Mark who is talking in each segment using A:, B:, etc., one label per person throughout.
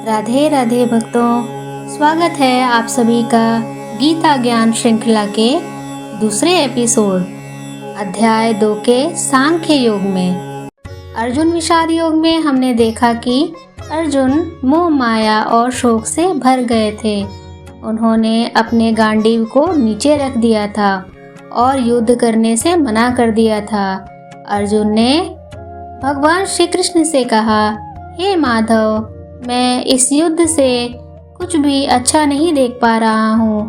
A: राधे राधे भक्तों, स्वागत है आप सभी का गीता ज्ञान श्रृंखला के दूसरे एपिसोड अध्याय 2 के सांख्य योग में। अर्जुन विषाद योग में हमने देखा कि अर्जुन मोह माया और शोक से भर गए थे। उन्होंने अपने गांडीव को नीचे रख दिया था और युद्ध करने से मना कर दिया था। अर्जुन ने भगवान श्री कृष्ण से कहा, हे माधव, मैं इस युद्ध से कुछ भी अच्छा नहीं देख पा रहा हूँ।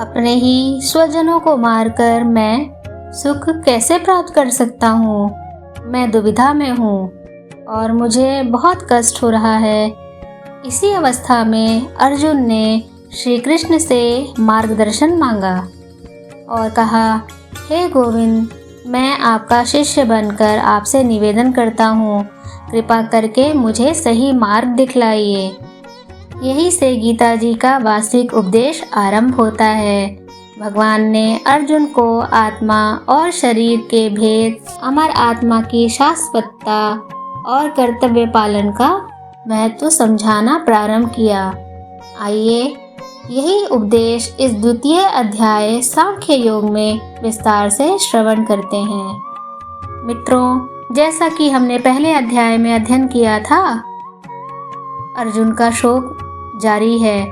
A: अपने ही स्वजनों को मारकर मैं सुख कैसे प्राप्त कर सकता हूँ। मैं दुविधा में हूँ और मुझे बहुत कष्ट हो रहा है। इसी अवस्था में अर्जुन ने श्री कृष्ण से मार्गदर्शन मांगा और कहा, हे गोविंद, मैं आपका शिष्य बनकर आपसे निवेदन करता हूँ, कृपा करके मुझे सही मार्ग दिखलाइए। यही से गीता जी का वास्तविक उपदेश आरंभ होता है। भगवान ने अर्जुन को आत्मा और शरीर के भेद, अमर आत्मा की शाश्वतता और कर्तव्य पालन का महत्व समझाना प्रारंभ किया। आइए यही उपदेश इस द्वितीय अध्याय सांख्य योग में विस्तार से श्रवण करते हैं। मित्रों, जैसा कि हमने पहले अध्याय में अध्ययन किया था, अर्जुन का शोक जारी है।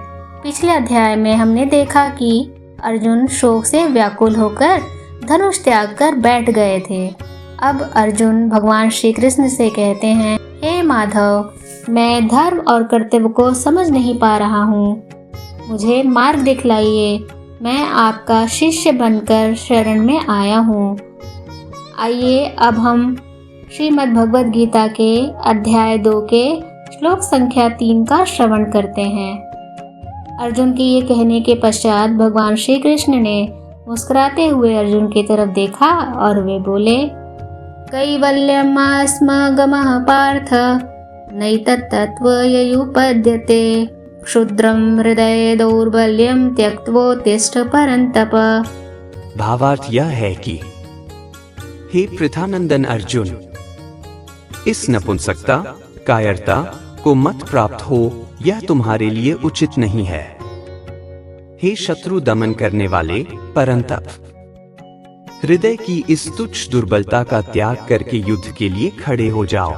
A: पिछले अध्याय में हमने देखा कि अर्जुन शोक से व्याकुल होकर धनुष त्याग कर बैठ गए थे। अब अर्जुन भगवान श्री कृष्ण से कहते हैं, हे माधव, मैं धर्म और कर्तव्य को समझ नहीं पा रहा हूँ, मुझे मार्ग दिखलाइए। मैं आपका शिष्य बनकर शरण में आया हूँ। आइए अब हम श्रीमद् भगवद गीता के अध्याय 2 के श्लोक संख्या 3 का श्रवण करते हैं। अर्जुन के ये कहने के पश्चात भगवान श्री कृष्ण ने मुस्कुराते हुए अर्जुन की तरफ देखा और वे बोले, कैवल्यमास्मगमः पार्थ नैतत्तत्त्वयुपद्यते क्षुद्रं हृदय दौर्बल्यं त्यक्त्वोत्तिष्ठ परन्तप।
B: भावार्थ यह है कि हे पृथानंदन अर्जुन, इस नपुंसकता कायरता को मत प्राप्त हो, यह तुम्हारे लिए उचित नहीं है। हे शत्रु दमन करने वाले परंतप, हृदय की इस तुच्छ दुर्बलता का त्याग करके युद्ध के लिए खड़े हो जाओ।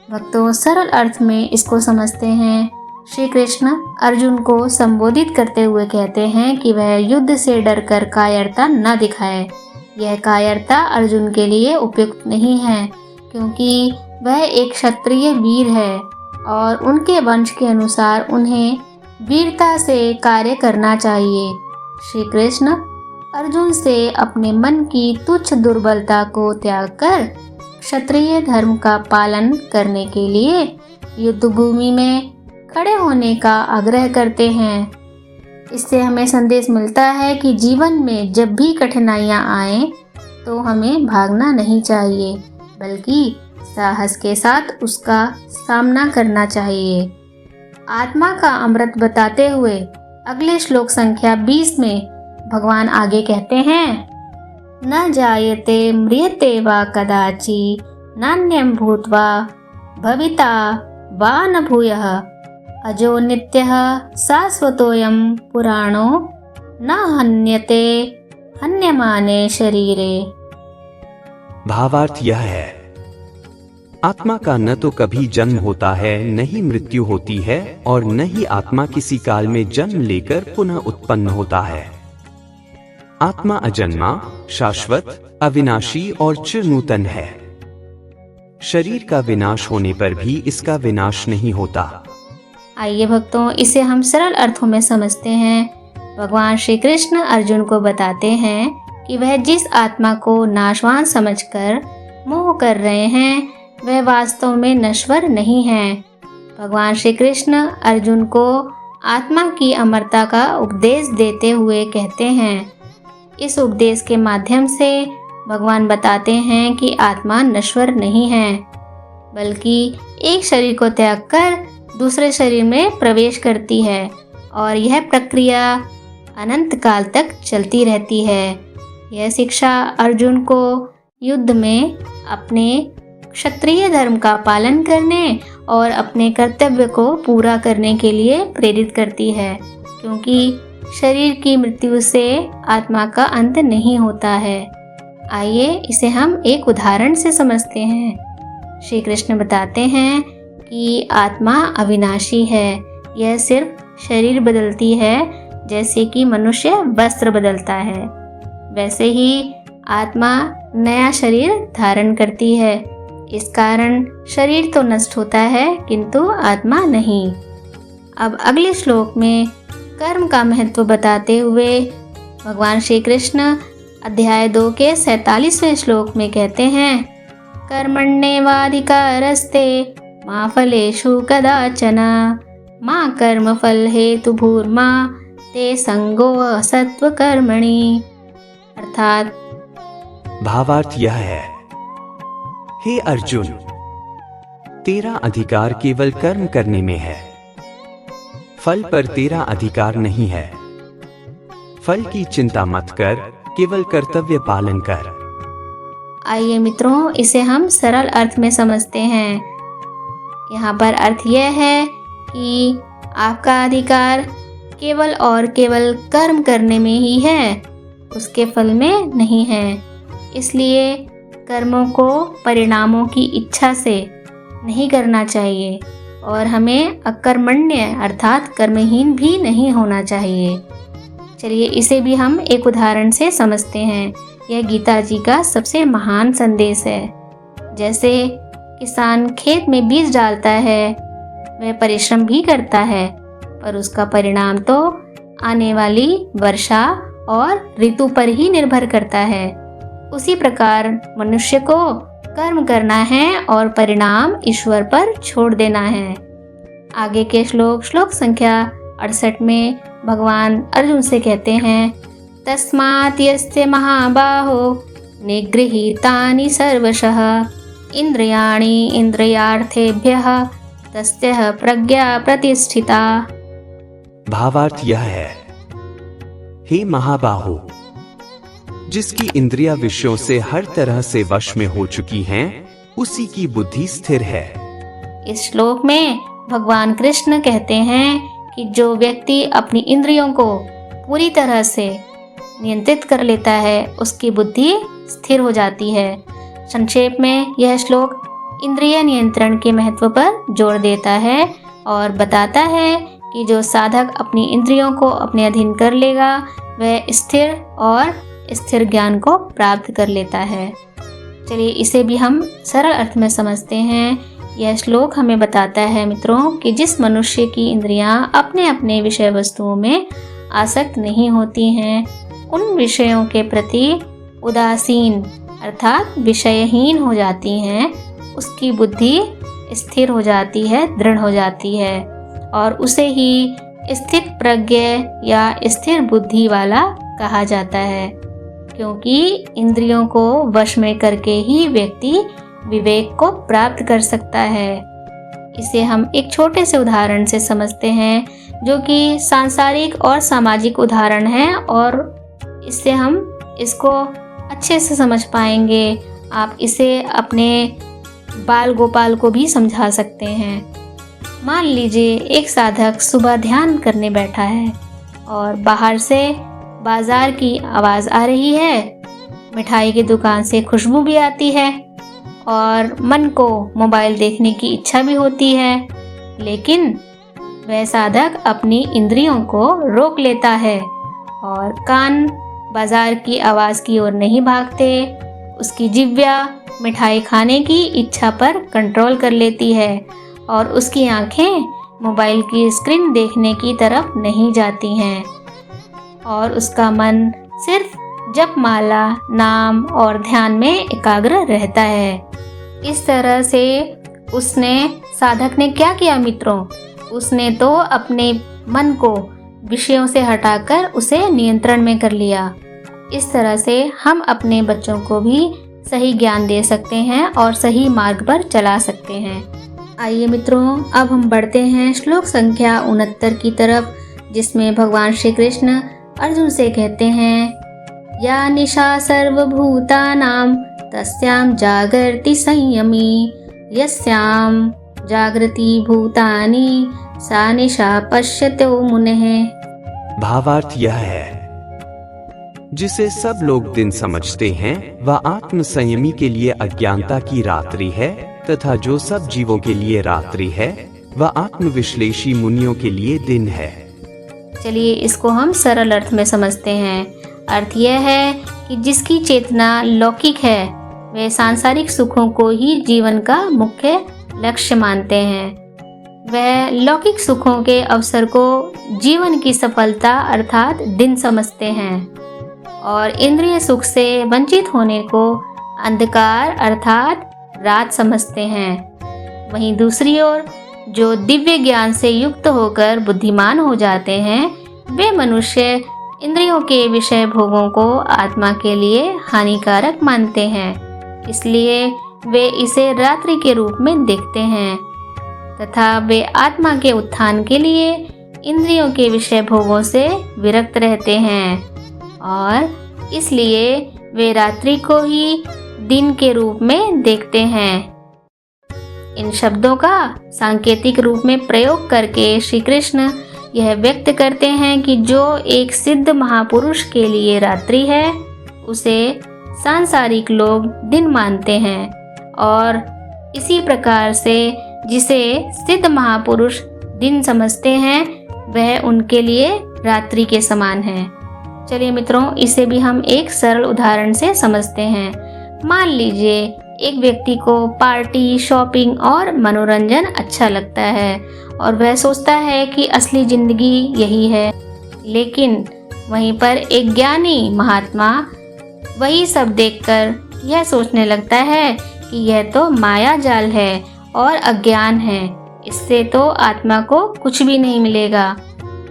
A: भक्तों, सरल अर्थ में इसको समझते हैं। श्री कृष्ण अर्जुन को संबोधित करते हुए कहते हैं कि वह युद्ध से डरकर कायरता न दिखाए। यह कायरता अर्जुन के लिए उपयुक्त नहीं है, क्योंकि वह एक क्षत्रिय वीर है और उनके वंश के अनुसार उन्हें वीरता से कार्य करना चाहिए। श्री कृष्ण अर्जुन से अपने मन की तुच्छ दुर्बलता को त्याग कर क्षत्रिय धर्म का पालन करने के लिए युद्ध भूमि में खड़े होने का आग्रह करते हैं। इससे हमें संदेश मिलता है कि जीवन में जब भी कठिनाइयाँ आएं तो हमें भागना नहीं चाहिए, बल्कि साहस के साथ उसका सामना करना चाहिए। आत्मा का अमृत बताते हुए अगले श्लोक संख्या 20 में भगवान आगे कहते हैं, न जायते म्रियते वा कदाचि नान्यं भूत्वा भविता वा न भूयः अजो नित्यः शाश्वतोऽयं पुराणो न हन्यते हन्यमाने शरीरे।
B: भावार्थ यह है, आत्मा का न तो कभी जन्म होता है, न ही मृत्यु होती है और न ही आत्मा किसी काल में जन्म लेकर पुनः उत्पन्न होता है। आत्मा अजन्मा, शाश्वत, अविनाशी और चिरनूतन है। शरीर का विनाश होने पर भी इसका विनाश नहीं होता।
A: आइए भक्तों, इसे हम सरल अर्थों में समझते हैं। भगवान श्री कृष्ण अर्जुन को बताते हैं कि वह जिस आत्मा को नाशवान समझकर मोह कर रहे हैं, वह वास्तव में नश्वर नहीं है। भगवान श्री कृष्ण अर्जुन को आत्मा की अमरता का उपदेश देते हुए कहते हैं। इस उपदेश के माध्यम से भगवान बताते हैं कि आत्मा नश्वर नहीं है, बल्कि एक शरीर को त्याग कर दूसरे शरीर में प्रवेश करती है और यह प्रक्रिया अनंत काल तक चलती रहती है। यह शिक्षा अर्जुन को युद्ध में अपने क्षत्रिय धर्म का पालन करने और अपने कर्तव्य को पूरा करने के लिए प्रेरित करती है, क्योंकि शरीर की मृत्यु से आत्मा का अंत नहीं होता है। आइए इसे हम एक उदाहरण से समझते हैं। श्री कृष्ण बताते हैं कि आत्मा अविनाशी है, यह सिर्फ शरीर बदलती है, जैसे कि मनुष्य वस्त्र बदलता है, वैसे ही आत्मा नया शरीर धारण करती है। इस कारण शरीर तो नष्ट होता है किंतु आत्मा नहीं। अब अगले श्लोक में कर्म का महत्व बताते हुए भगवान श्री कृष्ण अध्याय 2 के 47वें श्लोक में कहते हैं, कर्मण्येवाधिकारस्ते मा फलेषु कदाचन मा कर्म फल हेतु भूर्मा ते संगो सत्व कर्मणि। अर्थात
B: भावार्थ यह है, हे अर्जुन, तेरा अधिकार केवल कर्म करने में है, फल पर तेरा अधिकार नहीं है। फल की चिंता मत कर, केवल कर्तव्य पालन कर।
A: आइए मित्रों, इसे हम सरल अर्थ में समझते हैं। यहाँ पर अर्थ यह है कि आपका अधिकार केवल और केवल कर्म करने में ही है, उसके फल में नहीं है। इसलिए कर्मों को परिणामों की इच्छा से नहीं करना चाहिए और हमें अकर्मण्य अर्थात कर्महीन भी नहीं होना चाहिए। चलिए इसे भी हम एक उदाहरण से समझते हैं। यह गीता जी का सबसे महान संदेश है। जैसे किसान खेत में बीज डालता है, वह परिश्रम भी करता है, पर उसका परिणाम तो आने वाली वर्षा और ऋतु पर ही निर्भर करता है। उसी प्रकार मनुष्य को कर्म करना है और परिणाम ईश्वर पर छोड़ देना है। आगे के श्लोक संख्या 68 में भगवान अर्जुन से कहते हैं, तस्मात् यस्य महाबाहो निगृहीतानि सर्वशः इंद्रियाणि इंद्रियार्थेभ्यः तस्य प्रज्ञा प्रतिष्ठिता।
B: भावार्थ यह है, हे महाबाहो, जिसकी इंद्रियां विषयों से हर तरह से वश में हो चुकी हैं, उसी की बुद्धि स्थिर है।
A: इस श्लोक में भगवान कृष्ण कहते हैं कि जो व्यक्ति अपनी इंद्रियों को पूरी तरह से नियंत्रित कर लेता है, उसकी बुद्धि स्थिर हो जाती है। संक्षेप में यह श्लोक इंद्रिय नियंत्रण के महत्व पर जोर देता है और बताता है कि जो साधक अपनी इंद्रियों को अपने अधीन कर लेगा, वह स्थिर और स्थिर ज्ञान को प्राप्त कर लेता है। चलिए इसे भी हम सरल अर्थ में समझते हैं। यह श्लोक हमें बताता है मित्रों कि जिस मनुष्य की इंद्रियां अपने अपने विषय वस्तुओं में आसक्त नहीं होती हैं, उन विषयों के प्रति उदासीन अर्थात विषयहीन हो जाती हैं, उसकी बुद्धि स्थिर हो जाती है, दृढ़ हो जाती है और उसे ही स्थित प्रज्ञ या स्थिर बुद्धि वाला कहा जाता है, क्योंकि इंद्रियों को वश में करके ही व्यक्ति विवेक को प्राप्त कर सकता है। इसे हम एक छोटे से उदाहरण से समझते हैं, जो कि सांसारिक और सामाजिक उदाहरण है और इससे हम इसको अच्छे से समझ पाएंगे। आप इसे अपने बाल गोपाल को भी समझा सकते हैं। मान लीजिए एक साधक सुबह ध्यान करने बैठा है और बाहर से बाजार की आवाज़ आ रही है, मिठाई की दुकान से खुशबू भी आती है और मन को मोबाइल देखने की इच्छा भी होती है, लेकिन वह साधक अपनी इंद्रियों को रोक लेता है और कान बाजार की आवाज़ की ओर नहीं भागते। उसकी जिह्वा मिठाई खाने की इच्छा पर कंट्रोल कर लेती है और उसकी आंखें मोबाइल की स्क्रीन देखने की तरफ नहीं जाती हैं और उसका मन सिर्फ जप माला, नाम और ध्यान में एकाग्र रहता है। इस तरह से साधक ने क्या किया मित्रों? उसने तो अपने मन को विषयों से हटाकर उसे नियंत्रण में कर लिया। इस तरह से हम अपने बच्चों को भी सही ज्ञान दे सकते हैं और सही मार्ग पर चला सकते हैं। आइए मित्रों, अब हम बढ़ते हैं श्लोक संख्या 69 की तरफ, जिसमें भगवान श्री कृष्ण अर्जुन से कहते हैं, या निशा सर्वभूतानां तस्यां जागर्ति संयमी यस्यां जागृति भूतानि सा निशा पश्यतो मुनेः।
B: भावार्थ यह है, जिसे सब लोग दिन समझते हैं वह आत्म संयमी के लिए अज्ञानता की रात्रि है, तथा जो सब जीवों के लिए रात्रि है वह आत्मविश्लेषी मुनियों के लिए दिन है।
A: चलिए इसको हम सरल अर्थ में समझते हैं। अर्थ यह है कि जिसकी चेतना लौकिक है वे सांसारिक सुखों को ही जीवन का मुख्य लक्ष्य मानते हैं। वह लौकिक सुखों के अवसर को जीवन की सफलता अर्थात दिन समझते हैं और इंद्रिय सुख से वंचित होने को अंधकार अर्थात रात समझते हैं। वहीं दूसरी ओर जो दिव्य ज्ञान से युक्त होकर बुद्धिमान हो जाते हैं वे मनुष्य इंद्रियों के विषय भोगों को आत्मा के लिए हानिकारक मानते हैं, इसलिए वे इसे रात्रि के रूप में देखते हैं तथा वे आत्मा के उत्थान के लिए इंद्रियों के विषय भोगों से विरक्त रहते हैं और इसलिए वे रात्रि को ही दिन के रूप में देखते हैं। इन शब्दों का सांकेतिक रूप में प्रयोग करके श्री कृष्ण यह व्यक्त करते हैं कि जो एक सिद्ध महापुरुष के लिए रात्रि है उसे सांसारिक लोग दिन मानते हैं और इसी प्रकार से जिसे सिद्ध महापुरुष दिन समझते हैं वह उनके लिए रात्रि के समान है। चलिए मित्रों, इसे भी हम एक सरल उदाहरण से समझते हैं। मान लीजिए एक व्यक्ति को पार्टी, शॉपिंग और मनोरंजन अच्छा लगता है और वह सोचता है कि असली जिंदगी यही है, लेकिन वहीं पर एक ज्ञानी महात्मा वही सब देखकर यह सोचने लगता है कि यह तो माया जाल है और अज्ञान है, इससे तो आत्मा को कुछ भी नहीं मिलेगा,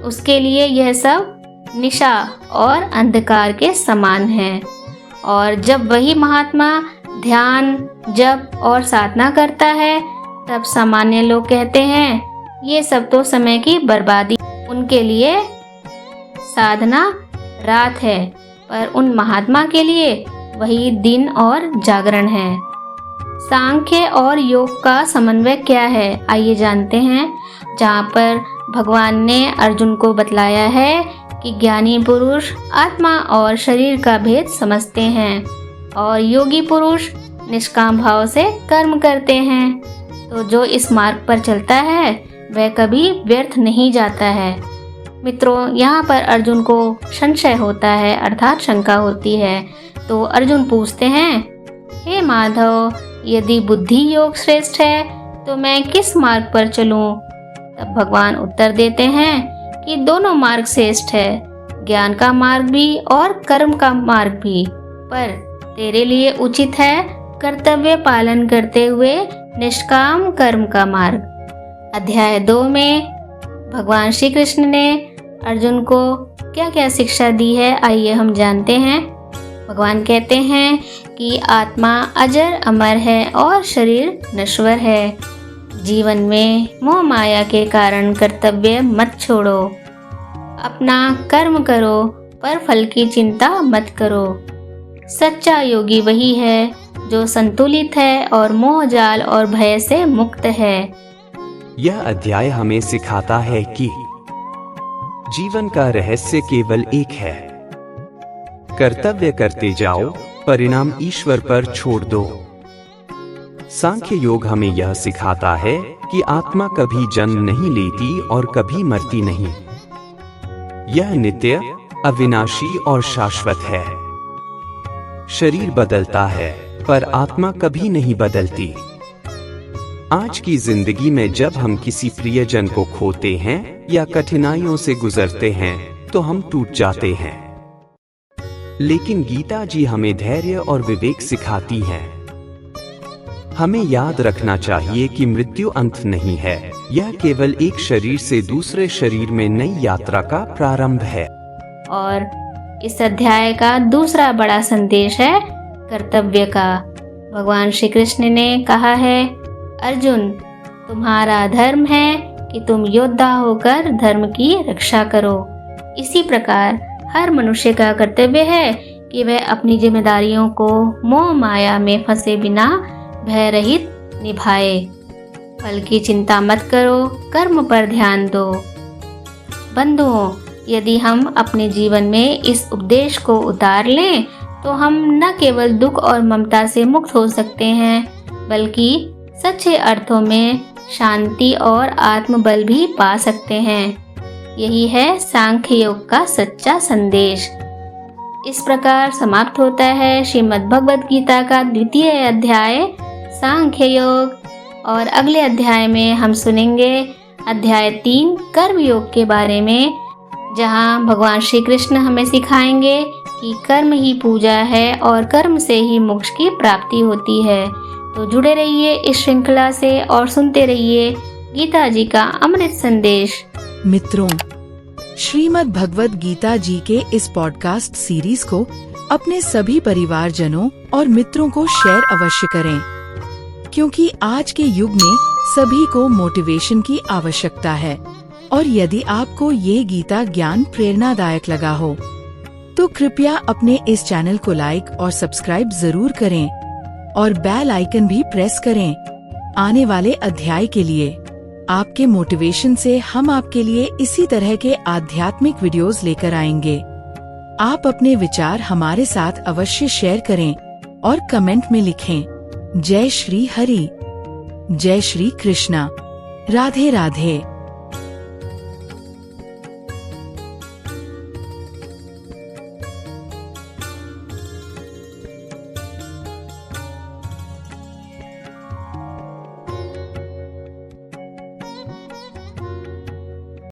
A: उसके लिए यह सब निशा और अंधकार के समान है। और जब वही महात्मा ध्यान, जप और साधना करता है तब सामान्य लोग कहते हैं ये सब तो समय की बर्बादी, उनके लिए साधना रात है, पर उन महात्मा के लिए वही दिन और जागरण है। सांख्य और योग का समन्वय क्या है, आइए जानते हैं। जहाँ पर भगवान ने अर्जुन को बतलाया है कि ज्ञानी पुरुष आत्मा और शरीर का भेद समझते हैं और योगी पुरुष निष्काम भाव से कर्म करते हैं, तो जो इस मार्ग पर चलता है वह कभी व्यर्थ नहीं जाता है। मित्रों, यहाँ पर अर्जुन को संशय होता है अर्थात शंका होती है, तो अर्जुन पूछते हैं, हे माधव, यदि बुद्धि योग श्रेष्ठ है तो मैं किस मार्ग पर चलूं? तब भगवान उत्तर देते हैं कि दोनों मार्ग श्रेष्ठ है, ज्ञान का मार्ग भी और कर्म का मार्ग भी, पर तेरे लिए उचित है कर्तव्य पालन करते हुए निष्काम कर्म का मार्ग। अध्याय 2 में भगवान श्री कृष्ण ने अर्जुन को क्या क्या शिक्षा दी है, आइए हम जानते हैं। भगवान कहते हैं कि आत्मा अजर अमर है और शरीर नश्वर है। जीवन में मोह माया के कारण कर्तव्य मत छोड़ो, अपना कर्म करो पर फल की चिंता मत करो। सच्चा योगी वही है जो संतुलित है और मोह जाल और भय से मुक्त है।
B: यह अध्याय हमें सिखाता है कि जीवन का रहस्य केवल एक है, कर्तव्य करते जाओ, परिणाम ईश्वर पर छोड़ दो। सांख्य योग हमें यह सिखाता है कि आत्मा कभी जन्म नहीं लेती और कभी मरती नहीं। यह नित्य, अविनाशी और शाश्वत है। शरीर बदलता है पर आत्मा कभी नहीं बदलती। आज की जिंदगी में जब हम किसी प्रियजन को खोते हैं या कठिनाइयों से गुजरते हैं तो हम टूट जाते हैं, लेकिन गीता जी हमें धैर्य और विवेक सिखाती है। हमें याद रखना चाहिए कि मृत्यु अंत नहीं है, यह केवल एक शरीर से दूसरे शरीर में नई यात्रा का प्रारंभ है।
A: और इस अध्याय का दूसरा बड़ा संदेश है कर्तव्य का। भगवान श्री कृष्ण ने कहा है, अर्जुन, तुम्हारा धर्म है कि तुम योद्धा होकर धर्म की रक्षा करो। इसी प्रकार हर मनुष्य का कर्तव्य है कि वह अपनी जिम्मेदारियों को मोह माया में फंसे बिना भय रहित निभाए। फल की चिंता मत करो, कर्म पर ध्यान दो। बंधुओं, यदि हम अपने जीवन में इस उपदेश को उतार लें तो हम न केवल दुख और ममता से मुक्त हो सकते हैं, बल्कि सच्चे अर्थों में शांति और आत्मबल भी पा सकते हैं। यही है सांख्य योग का सच्चा संदेश। इस प्रकार समाप्त होता है श्रीमद् भगवद गीता का 2वां अध्याय सांख्य योग। और अगले अध्याय में हम सुनेंगे अध्याय 3 कर्म योग के बारे में, जहाँ भगवान श्री कृष्ण हमें सिखाएंगे कि कर्म ही पूजा है और कर्म से ही मोक्ष की प्राप्ति होती है। तो जुड़े रहिए इस श्रृंखला से और सुनते रहिए गीता जी का अमृत संदेश।
C: मित्रों, श्रीमद् भगवद गीता जी के इस पॉडकास्ट सीरीज को अपने सभी परिवारजनों और मित्रों को शेयर अवश्य करें, क्योंकि आज के युग में सभी को मोटिवेशन की आवश्यकता है। और यदि आपको ये गीता ज्ञान प्रेरणादायक लगा हो तो कृपया अपने इस चैनल को लाइक और सब्सक्राइब जरूर करें और बेल आइकन भी प्रेस करें आने वाले अध्याय के लिए। आपके मोटिवेशन से हम आपके लिए इसी तरह के आध्यात्मिक वीडियोस लेकर आएंगे। आप अपने विचार हमारे साथ अवश्य शेयर करें और कमेंट में लिखें। जय श्री हरि, जय श्री कृष्णा, राधे राधे।